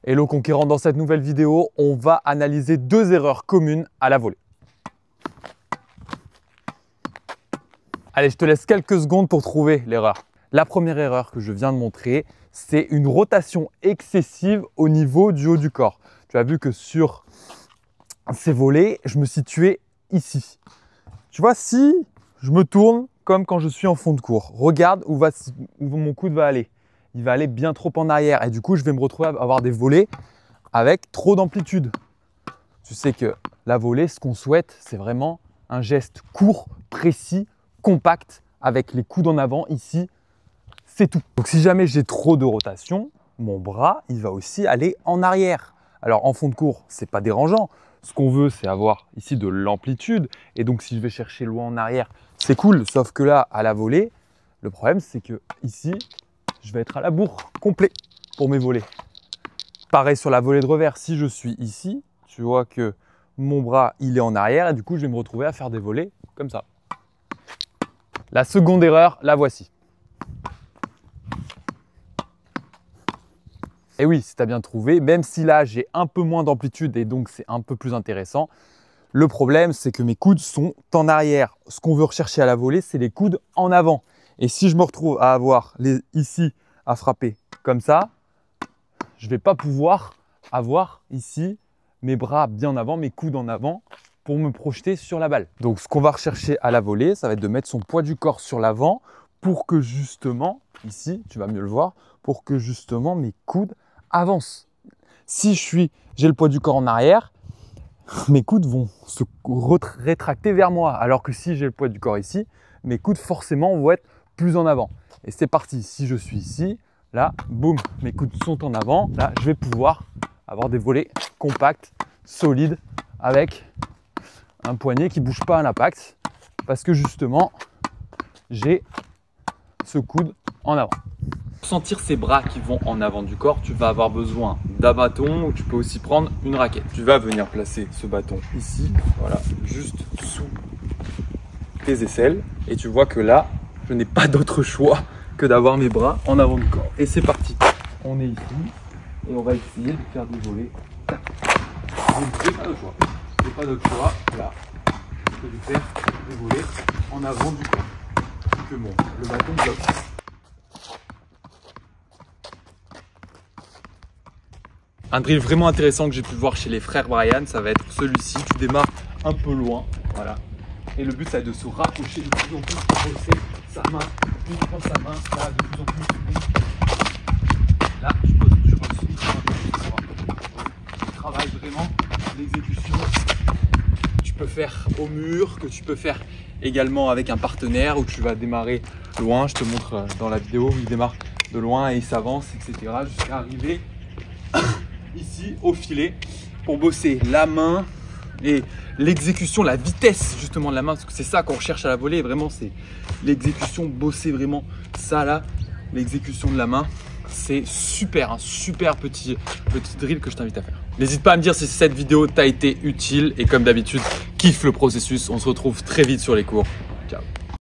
Hello conquérant, dans cette nouvelle vidéo, on va analyser 2 erreurs communes à la volée. Allez, je te laisse quelques secondes pour trouver l'erreur. La première erreur que je viens de montrer, c'est une rotation excessive au niveau du haut du corps. Tu as vu que sur ces volées, je me situais ici. Tu vois, si je me tourne comme quand je suis en fond de cours, regarde où mon coude va aller. Il va aller bien trop en arrière et du coup, je vais me retrouver à avoir des volées avec trop d'amplitude. Tu sais que la volée, ce qu'on souhaite, c'est vraiment un geste court, précis, compact, avec les coudes en avant ici, c'est tout. Donc si jamais j'ai trop de rotation, mon bras, il va aussi aller en arrière. Alors en fond de cours, c'est pas dérangeant. Ce qu'on veut, c'est avoir ici de l'amplitude. Et donc si je vais chercher loin en arrière, c'est cool. Sauf que là, à la volée, le problème, c'est que ici, je vais être à la bourre complet pour mes volées. Pareil sur la volée de revers, si je suis ici, tu vois que mon bras, il est en arrière et du coup, je vais me retrouver à faire des volées comme ça. La seconde erreur, la voici. Et oui, si tu as bien trouvé, même si là, j'ai un peu moins d'amplitude et donc c'est un peu plus intéressant, le problème, c'est que mes coudes sont en arrière. Ce qu'on veut rechercher à la volée, c'est les coudes en avant. Et si je me retrouve à avoir ici à frapper comme ça, je ne vais pas pouvoir avoir ici mes bras bien avant, mes coudes en avant pour me projeter sur la balle. Donc ce qu'on va rechercher à la volée, ça va être de mettre son poids du corps sur l'avant pour que justement, ici, tu vas mieux le voir, pour que justement mes coudes avancent. Si j'ai le poids du corps en arrière, mes coudes vont se rétracter vers moi. Alors que si j'ai le poids du corps ici, mes coudes forcément vont être plus en avant. Et c'est parti, si je suis ici, là, boum, mes coudes sont en avant. Là, je vais pouvoir avoir des volées compactes, solides, avec un poignet qui ne bouge pas à l'impact. Parce que justement, j'ai ce coude en avant. Pour sentir ces bras qui vont en avant du corps, tu vas avoir besoin d'un bâton ou tu peux aussi prendre une raquette. Tu vas venir placer ce bâton ici, voilà, juste sous tes aisselles. Et tu vois que là, je n'ai pas d'autre choix que d'avoir mes bras en avant du corps. Et c'est parti. On est ici et on va essayer de faire des volées. Je n'ai pas d'autre choix. Je n'ai pas d'autre choix. Là, je vais faire des volées en avant du corps. Que bon, le bâton bloque. Un drill vraiment intéressant que j'ai pu voir chez les frères Bryan, ça va être celui-ci. Tu démarres un peu loin, voilà. Et le but, ça va être de se rapprocher de plus en plus, de bosser sa main, de prendre sa main, là, de plus en plus. Là, je pose aussi. Je travaille vraiment l'exécution. Tu peux faire au mur, que tu peux faire également avec un partenaire où tu vas démarrer loin. Je te montre dans la vidéo où il démarre de loin et il s'avance, etc. jusqu'à arriver ici au filet pour bosser la main et l'exécution, la vitesse justement de la main, parce que c'est ça qu'on recherche à la volée, vraiment c'est l'exécution, bosser vraiment ça là, l'exécution de la main. C'est super, un super petit drill que je t'invite à faire. N'hésite pas à me dire si cette vidéo t'a été utile et comme d'habitude, kiffe le processus. On se retrouve très vite sur les cours.